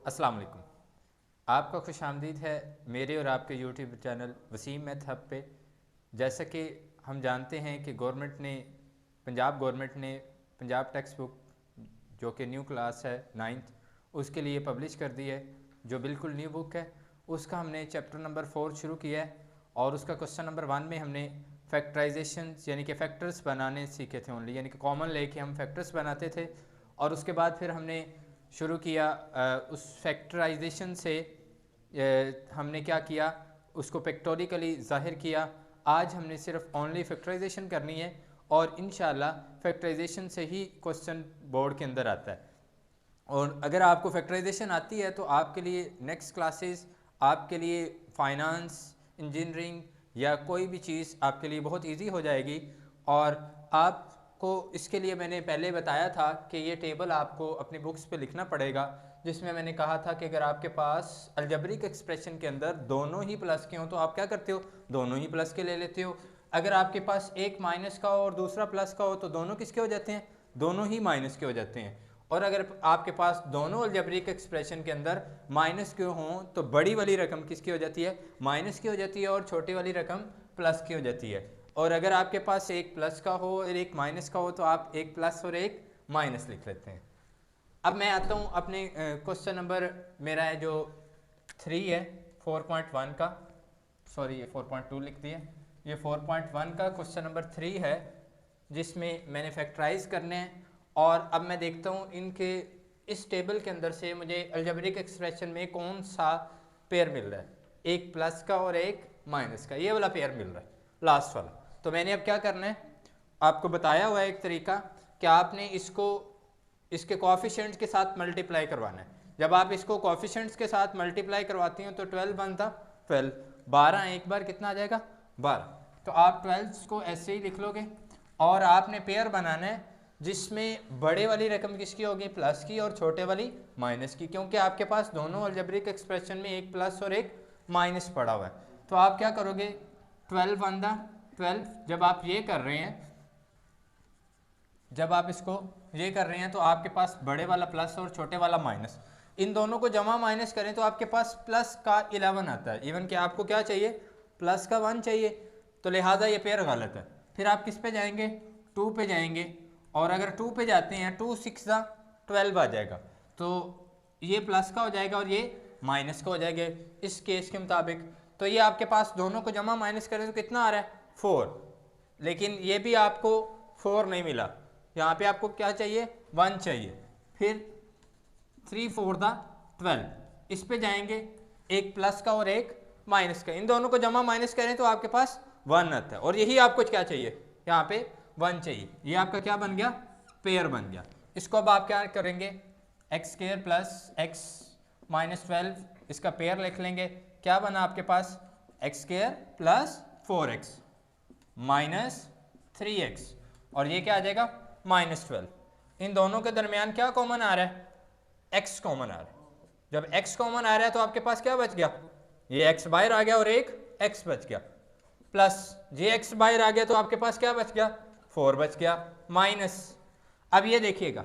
अस्सलाम वालेकुम। आपका खुशामदीद है मेरे और आपके YouTube channel Wasim math hub पे। जैसा कि हम जानते हैं कि पंजाब गवर्नमेंट ने पंजाब टेक्स्ट बुक जो कि न्यू क्लास है 9th उसके लिए पब्लिश कर दी है, जो बिल्कुल न्यू बुक है। उसका हमने चैप्टर नंबर 4 शुरू किया है और उसका क्वेश्चन नंबर 1 में हमने फैक्टराइजेशन यानी कि फैक्टर्स बनाने सीखे थे ओनली, यानी कि कॉमन लेके हम फैक्टर्स बनाते थे। और उसके बाद फिर हमने शुरू किया उस फैक्टराइजेशन से हमने क्या किया, उसको फैक्टोरिकली ज़ाहिर किया। आज हमने सिर्फ ओनली फैक्टराइजेशन करनी है और इंशाल्लाह फैक्टराइजेशन से ही क्वेश्चन बोर्ड के अंदर आता है। और अगर आपको फैक्टराइजेशन आती है तो आपके लिए नेक्स्ट क्लासेस, आपके लिए फाइनेंस, इंजीनियरिंग या कोई भी चीज़ आपके लिए बहुत इजी हो जाएगी। और आपको इसके लिए मैंने पहले बताया था कि ये टेबल आपको अपनी बुक्स पे लिखना पड़ेगा, जिसमें मैंने कहा था कि अगर आपके पास अलजेब्रिक एक्सप्रेशन के अंदर दोनों ही प्लस के हों तो आप क्या करते हो, दोनों ही प्लस के ले लेते हो। अगर आपके पास एक माइनस का हो और दूसरा प्लस का हो तो दोनों किसके हो जाते हैं, दोनों ही माइनस के हो जाते हैं। और अगर आपके पास दोनों अलजेब्रिक एक्सप्रेशन के अंदर माइनस के हों तो बड़ी वाली रकम किसकी हो जाती है, माइनस की हो जाती है, और छोटी वाली रकम प्लस की हो जाती है। और अगर आपके पास एक प्लस का हो और एक माइनस का हो तो आप एक प्लस और एक माइनस लिख लेते हैं। अब मैं आता हूँ अपने क्वेश्चन नंबर, मेरा है जो 3 है 4.1 का, सॉरी ये 4.2 लिख दिया। ये 4.1 का क्वेश्चन नंबर 3 है जिसमें मैंने फैक्टराइज करने हैं। और अब मैं देखता हूँ इनके इस टेबल के अंदर से मुझे अलजेब्रिक एक्सप्रेशन में कौन सा पेयर मिल रहा है, एक प्लस का और एक माइनस का, ये वाला पेयर मिल रहा है, लास्ट वाला। तो मैंने अब क्या करना है, आपको बताया हुआ है एक तरीका कि आपने इसको इसके कोएफिशिएंट्स के साथ मल्टीप्लाई करवाना है। जब आप इसको कोएफिशिएंट्स के साथ मल्टीप्लाई करवाती हैं तो 12 बनता 12, 12 एक बार कितना आ जाएगा 12। तो आप 12 को ऐसे ही लिख लोगे और आपने पेयर बनाना है जिसमें बड़े वाली रकम किसकी होगी, प्लस की, और छोटे वाली माइनस की, क्योंकि आपके पास दोनों अलजेब्रिक एक्सप्रेशन में एक प्लस और एक माइनस पड़ा हुआ है। तो आप क्या करोगे, 12 बनता 12। जब आप ये कर रहे हैं, जब आप इसको ये कर रहे हैं तो आपके पास बड़े वाला प्लस और छोटे वाला माइनस, इन दोनों को जमा माइनस करें तो आपके पास प्लस का 11 आता है। इवन कि आपको क्या चाहिए, प्लस का 1 चाहिए, तो लिहाजा ये पेयर गलत है। फिर आप किस पे जाएंगे, 2 पे जाएंगे, और अगर 2 पे जाते हैं 2 6 12 आ जाएगा, तो ये प्लस का हो जाएगा और ये माइनस का हो जाएगा इस केस के मुताबिक। तो ये आपके पास दोनों को जमा माइनस करें तो कितना आ रहा है 4, लेकिन ये भी आपको 4 नहीं मिला, यहाँ पे आपको क्या चाहिए 1 चाहिए। फिर 3 4 12, इस पे जाएंगे, एक प्लस का और एक माइनस का, इन दोनों को जमा माइनस करें तो आपके पास 1 आता है, और यही आपको क्या चाहिए, यहाँ पे 1 चाहिए। ये आपका क्या बन गया, पेयर बन गया। इसको अब आप क्या करेंगे, x square plus x minus 12, इसका पेयर लिख लेंगे। क्या बना आपके पास, x square plus 4x minus 3x, और ये क्या आ जाएगा माइनस 12। इन दोनों के दरमियान क्या कॉमन आ रहा है, x कॉमन आ रहा है। जब x कॉमन आ रहा है तो आपके पास क्या बच गया, ये x बाहर आ गया और एक x बच गया, प्लस ये x बाहर आ गया तो आपके पास क्या बच गया 4 बच गया, माइनस। अब ये देखिएगा,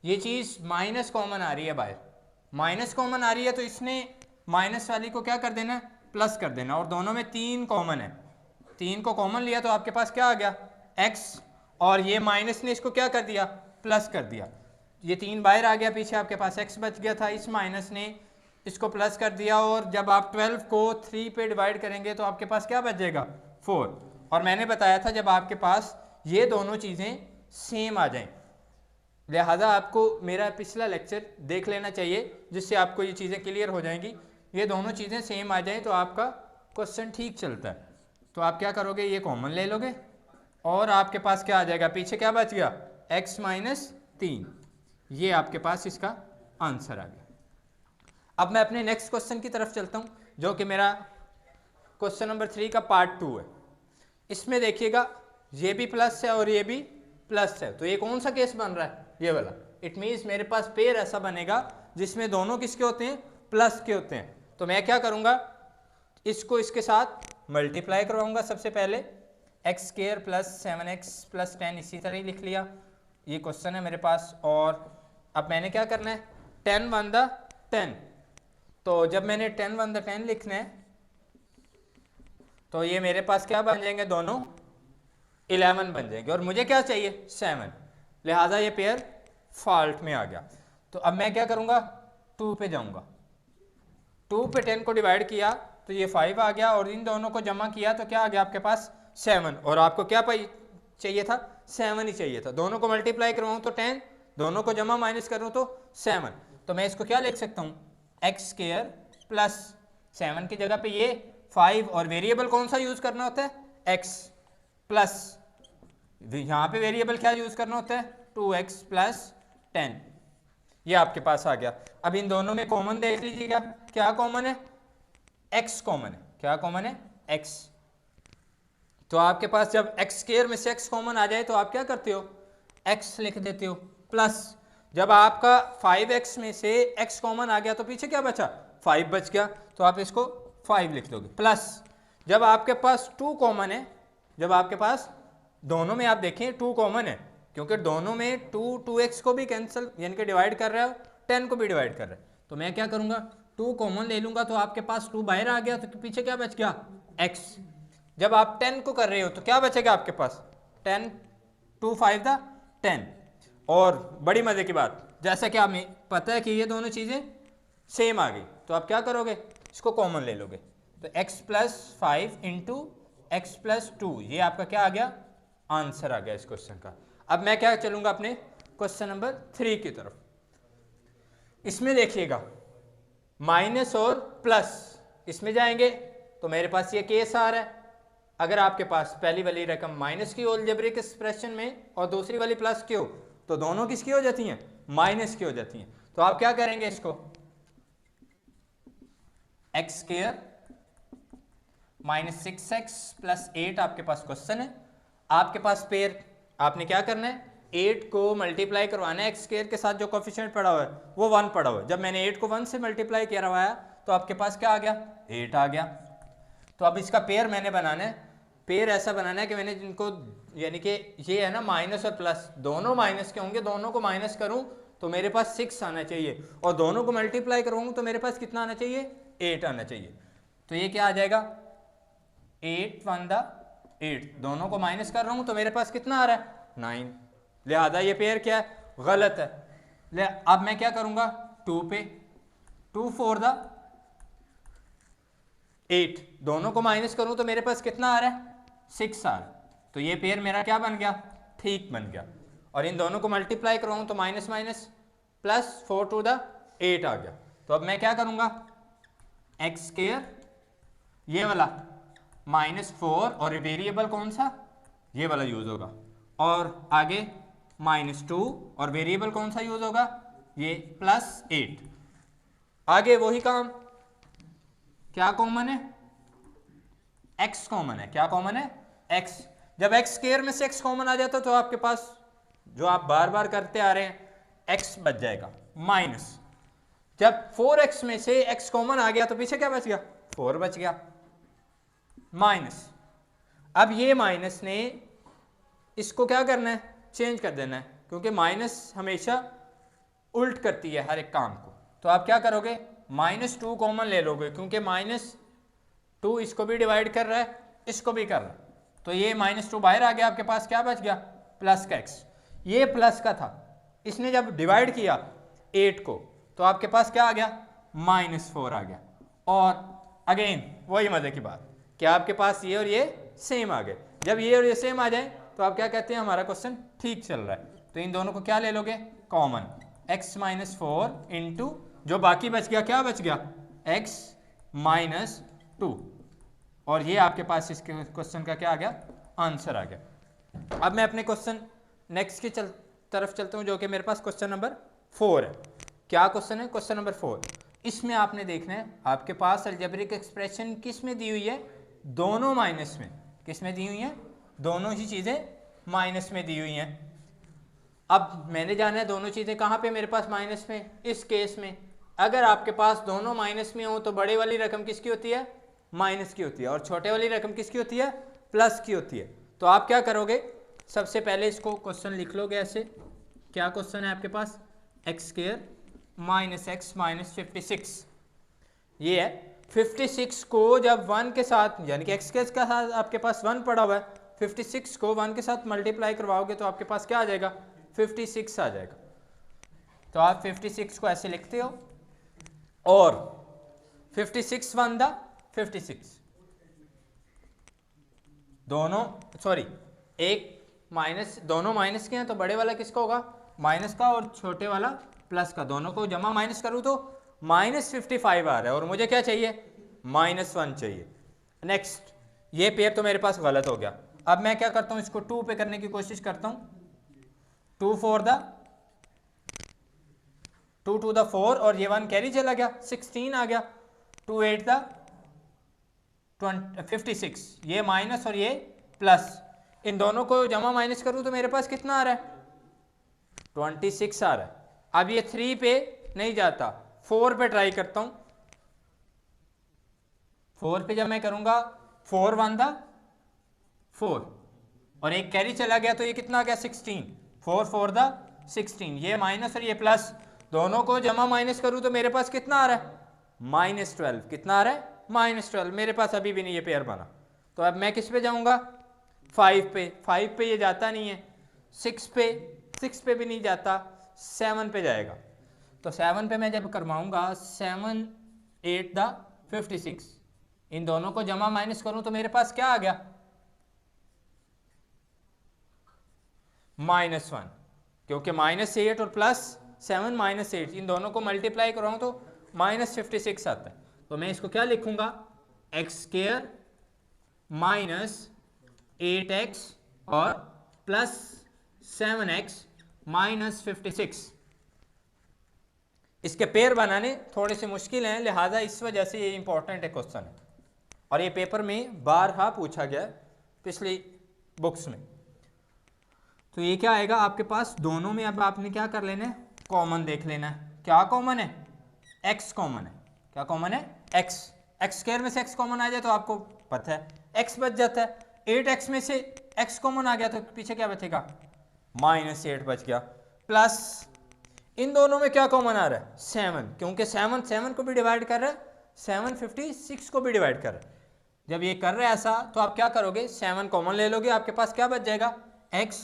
ये चीज़ माइनस कॉमन आ रही है बाहर, माइनस कॉमन आ रही है तो इसने माइनस वाली को क्या कर देना, प्लस कर देना। और दोनों में 3 कॉमन है, 3 को कॉमन लिया तो आपके पास क्या आ गया x, और ये माइनस ने इसको क्या कर दिया, प्लस कर दिया। ये 3 बाहर आ गया, पीछे आपके पास x बच गया था, इस माइनस ने इसको प्लस कर दिया। और जब आप 12 को 3 पे डिवाइड करेंगे तो आपके पास क्या बचेगा 4। और मैंने बताया था जब आपके पास ये दोनों चीज़ें सेम आ जाएं, लिहाजा आपको मेरा पिछला लेक्चर देख लेना चाहिए जिससे आपको ये चीज़ें क्लियर हो जाएंगी। ये दोनों चीज़ें सेम आ जाएं तो आपका क्वेश्चन ठीक चलता है। तो आप क्या करोगे, ये कॉमन ले लोगे और आपके पास क्या आ जाएगा, पीछे क्या बच गया x माइनस 3, ये आपके पास इसका आंसर आ गया। अब मैं अपने नेक्स्ट क्वेश्चन की तरफ चलता हूँ जो कि मेरा क्वेश्चन नंबर 3 का पार्ट 2 है। इसमें देखिएगा ये भी प्लस है और ये भी प्लस है, तो ये कौन सा केस बन रहा है, ये वाला। इट मीन्स मेरे पास पेयर ऐसा बनेगा जिसमें दोनों किसके होते हैं, प्लस के होते हैं। तो मैं क्या करूँगा, इसको इसके साथ मल्टीप्लाई करवाऊंगा सबसे पहले, x square plus 7x plus 10, इसी तरह ही लिख लिया, ये क्वेश्चन है मेरे पास। और अब मैंने क्या करना है, 10 वन द 10। तो जब मैंने 10 वन द 10 लिखना है तो ये मेरे पास क्या बन जाएंगे, दोनों 11 बन जाएंगे और मुझे क्या चाहिए 7, लिहाजा ये पेयर फॉल्ट में आ गया। तो अब मैं क्या करूँगा 2 पे जाऊँगा, 2 पे 10 को डिवाइड किया तो ये 5 आ गया और इन दोनों को जमा किया तो क्या आ गया आपके पास 7 और आपको क्या चाहिए था 7 ही चाहिए था। दोनों को मल्टीप्लाई करवाऊँ तो 10, दोनों को जमा माइनस करूँ तो 7। तो मैं इसको क्या लिख सकता हूँ एक्स स्क्वायर प्लस 7 की जगह पे ये 5 और वेरिएबल कौन सा यूज़ करना होता है x प्लस यहाँ पे वेरिएबल क्या यूज़ करना होता है 2x प्लस 10। ये आपके पास आ गया। अब इन दोनों में कॉमन देख लीजिएगा, क्या कॉमन है x कॉमन है। क्या कॉमन है x। तो आपके पास जब x स्क्वायर में से x कॉमन आ जाए तो आप क्या करते हो x लिख देते हो प्लस जब आपका 5x में से x कॉमन आ गया तो पीछे क्या बचा 5 बच गया तो आप इसको 5 लिख दोगे प्लस जब आपके पास 2 कॉमन है, जब आपके पास दोनों में आप देखें 2 कॉमन है क्योंकि दोनों में 2x को भी कैंसिल यानी कि डिवाइड कर रहा है 10 को भी डिवाइड कर रहा है। तो मैं क्या करूँगा 2 कॉमन ले लूँगा तो आपके पास 2 बाहर आ गया तो पीछे क्या बच गया x। जब आप 10 को कर रहे हो तो क्या बचेगा आपके पास 10, 2 5 दा 10। और बड़ी मज़े की बात जैसा कि हमें पता है कि ये दोनों चीज़ें सेम आ गई तो आप क्या करोगे इसको कॉमन ले लोगे तो x plus 5 into x plus 2 ये आपका क्या आ गया आंसर आ गया इस क्वेश्चन का। अब मैं क्या चलूँगा अपने क्वेश्चन नंबर 3 की तरफ। इसमें देखिएगा माइनस और प्लस इसमें जाएंगे तो मेरे पास ये केस आ रहा है। अगर आपके पास पहली वाली रकम माइनस की हो अलजेब्रिक एक्सप्रेशन में और दूसरी वाली प्लस की हो तो दोनों किसकी हो जाती हैं माइनस की हो जाती हैं। तो आप क्या करेंगे इसको x square minus 6x plus 8 आपके पास क्वेश्चन है। आपके पास पेयर आपने क्या करना है 8 को मल्टीप्लाई करवाना है एक्स स्क्वायर के साथ जो कोफिशिएंट पड़ा हुआ है वो 1 पड़ा हुआ है। जब मैंने 8 को 1 से मल्टीप्लाई करवाया तो आपके पास क्या आ गया 8 आ गया। तो अब इसका पेयर मैंने बनाना है, पेयर ऐसा बनाना है कि मैंने जिनको यानी कि ये है ना माइनस और प्लस दोनों माइनस के होंगे, दोनों को माइनस करूं तो मेरे पास 6 आना चाहिए और दोनों को मल्टीप्लाई करूंगा तो मेरे पास कितना आना चाहिए 8 आना चाहिए। तो ये क्या आ जाएगा 8 1 दा 8, दोनों को माइनस कर रहा हूं तो मेरे पास कितना आ रहा है 9। लिहाजा ये पेयर क्या है गलत है। अब मैं क्या करूंगा 2 पे 2 4 दा 8, दोनों को माइनस करूं तो मेरे पास कितना आ रहा है 6 आ रहा है। तो ये पेयर मेरा क्या बन गया ठीक बन गया। और इन दोनों को मल्टीप्लाई करवाऊं तो minus minus plus 4 to the 8 आ गया। तो अब मैं क्या करूंगा एक्स स्क्वायर ये वाला माइनस 4 और वेरिएबल कौन सा ये वाला यूज होगा और आगे माइनस 2 और वेरिएबल कौन सा यूज होगा ये प्लस 8। आगे वही काम, क्या कॉमन है x कॉमन है। क्या कॉमन है x। जब x स्क्वायर में से x कॉमन आ जाता तो आपके पास जो आप बार बार करते आ रहे हैं x बच जाएगा माइनस। जब 4x में से x कॉमन आ गया तो पीछे क्या बच गया 4 बच गया माइनस। अब ये माइनस ने इसको क्या करना है चेंज कर देना है क्योंकि माइनस हमेशा उल्ट करती है हर एक काम को। तो आप क्या करोगे -2 कॉमन ले लोगे क्योंकि -2 इसको भी डिवाइड कर रहा है इसको भी कर रहा है। तो ये -2 बाहर आ गया, आपके पास क्या बच गया प्लस का x। ये प्लस का था, इसने जब डिवाइड किया 8 को तो आपके पास क्या आ गया -4 आ गया। और अगेन वही मजे की बात कि आपके पास ये और ये सेम आ गए। जब ये और ये सेम आ जाए तो आप क्या कहते हैं हमारा क्वेश्चन ठीक चल रहा है। तो इन दोनों को क्या ले लोगे कॉमन x -4 इंटू जो बाकी बच गया क्या बच गया x -2 और ये आपके पास इसके क्वेश्चन का क्या आ गया आंसर आ गया। अब मैं अपने क्वेश्चन नेक्स्ट की तरफ चलता हूँ जो कि मेरे पास क्वेश्चन नंबर 4 है। क्या क्वेश्चन है क्वेश्चन नंबर 4। इसमें आपने देखना है आपके पास अलजेब्रिक एक्सप्रेशन किस में दी हुई है दोनों माइनस में। किस में दी हुई है दोनों ही चीज़ें माइनस में दी हुई हैं। अब मैंने जाना है दोनों चीज़ें कहाँ पे मेरे पास माइनस में। इस केस में अगर आपके पास दोनों माइनस में हो तो बड़े वाली रकम किसकी होती है माइनस की होती है और छोटे वाली रकम किसकी होती है प्लस की होती है। तो आप क्या करोगे सबसे पहले इसको क्वेश्चन लिख लोगे ऐसे। क्या क्वेश्चन है आपके पास x² माइनस एक्स माइनस 56। ये है 56 को जब 1 के साथ यानी कि एक्स के साथ आपके पास 1 पड़ा हुआ है, 56 को 1 के साथ मल्टीप्लाई करवाओगे तो आपके पास क्या आ जाएगा 56 आ जाएगा। तो आप 56 को ऐसे लिखते हो और 56 1 दा 56 दोनों सॉरी एक माइनस दोनों माइनस के हैं तो बड़े वाला किसका होगा माइनस का और छोटे वाला प्लस का, दोनों को जमा माइनस करूँ तो -55 आ रहा है और मुझे क्या चाहिए -1 चाहिए। नेक्स्ट ये पेयर तो मेरे पास गलत हो गया। अब मैं क्या करता हूँ इसको 2 पे करने की कोशिश करता हूँ। 2 टू द 4 और ये 1 कैरी चला गया 16 आ गया। 2 8 द 56 ये माइनस और ये प्लस, इन दोनों को जमा माइनस करूँ तो मेरे पास कितना आ रहा है 26 आ रहा है। अब ये 3 पे नहीं जाता 4 पे ट्राई करता हूँ। 4 पे जब मैं करूँगा 4 1 द 4 और एक कैरी चला गया तो ये कितना आ गया 16। 4 4 द 16 ये माइनस और ये प्लस, दोनों को जमा माइनस करूँ तो मेरे पास कितना आ रहा है -12। कितना आ रहा है -12। मेरे पास अभी भी नहीं ये पेयर बना। तो अब मैं किस पे जाऊँगा 5 पे। 5 पे ये जाता नहीं है। 6 पे भी नहीं जाता। 7 पे जाएगा। तो 7 पे मैं जब करवाऊँगा 7 8 द 56 इन दोनों को जमा माइनस करूँ तो मेरे पास क्या आ गया -1, क्योंकि -8 और +7 -8 इन दोनों को मल्टीप्लाई कराऊँ तो -56 आता है। तो मैं इसको क्या लिखूँगा x² -8x और +7x -56। इसके पेयर बनाने थोड़े से मुश्किल हैं, लिहाजा इस वजह से ये इंपॉर्टेंट है क्वेश्चन है और ये पेपर में बारहा पूछा गया पिछली बुक्स में। तो ये क्या आएगा आपके पास दोनों में, अब आपने क्या कर लेना है कॉमन देख लेना है। क्या कॉमन है x कॉमन है। क्या कॉमन है x² में से x कॉमन आ जाए तो आपको पता है x बच जाता है। 8x में से x कॉमन आ गया तो पीछे क्या बचेगा -8 बच गया। प्लस इन दोनों में क्या कॉमन आ रहा है 7, क्योंकि 7 को भी डिवाइड कर रहा है, 7 56 को भी डिवाइड कर रहा है। जब ये कर रहा है ऐसा तो आप क्या करोगे 7 कॉमन ले लोगे, आपके पास क्या बच जाएगा x।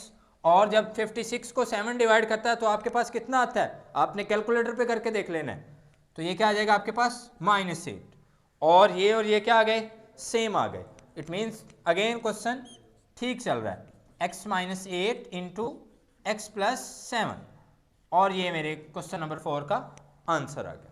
और जब 56 को 7 डिवाइड करता है तो आपके पास कितना आता है आपने कैलकुलेटर पे करके देख लेना है। तो ये क्या आ जाएगा आपके पास -8 और ये क्या आ गए सेम आ गए। इट मीन्स अगेन क्वेश्चन ठीक चल रहा है x -8 इंटू x + 7 और ये मेरे क्वेश्चन नंबर 4 का आंसर आ गया।